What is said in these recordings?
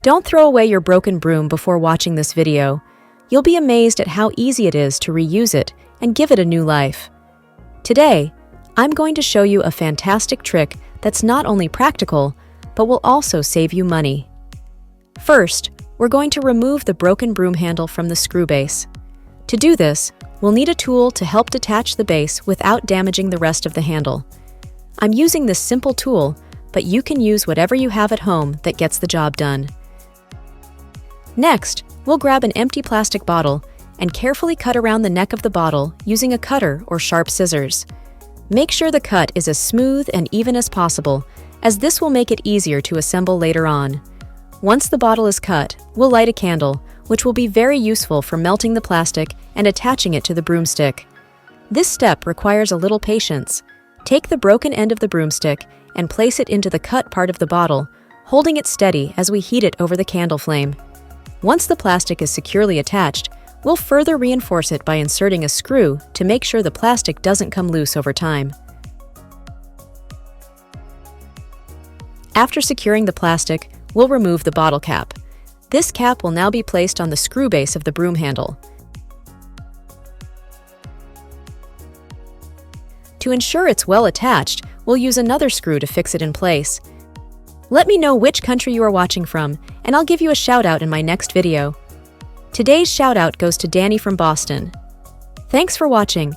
Don't throw away your broken broom before watching this video. You'll be amazed at how easy it is to reuse it and give it a new life. Today, I'm going to show you a fantastic trick that's not only practical, but will also save you money. First, we're going to remove the broken broom handle from the screw base. To do this, we'll need a tool to help detach the base without damaging the rest of the handle. I'm using this simple tool, but you can use whatever you have at home that gets the job done. Next, we'll grab an empty plastic bottle and carefully cut around the neck of the bottle using a cutter or sharp scissors. Make sure the cut is as smooth and even as possible, as this will make it easier to assemble later on. Once the bottle is cut, we'll light a candle, which will be very useful for melting the plastic and attaching it to the broomstick. This step requires a little patience. Take the broken end of the broomstick and place it into the cut part of the bottle, holding it steady as we heat it over the candle flame. Once the plastic is securely attached, we'll further reinforce it by inserting a screw to make sure the plastic doesn't come loose over time. After securing the plastic, we'll remove the bottle cap. This cap will now be placed on the screw base of the broom handle. To ensure it's well attached, we'll use another screw to fix it in place. Let me know which country you are watching from, and I'll give you a shout-out in my next video. Today's shout-out goes to Danny from Boston. Thanks for watching.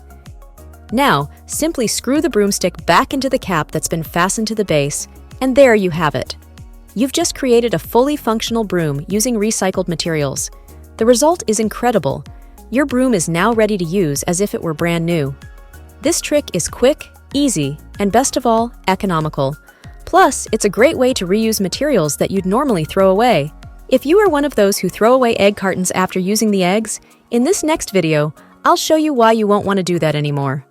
Now, simply screw the broomstick back into the cap that's been fastened to the base, and there you have it. You've just created a fully functional broom using recycled materials. The result is incredible. Your broom is now ready to use as if it were brand new. This trick is quick, easy, and best of all, economical. Plus, it's a great way to reuse materials that you'd normally throw away. If you are one of those who throw away egg cartons after using the eggs, in this next video, I'll show you why you won't want to do that anymore.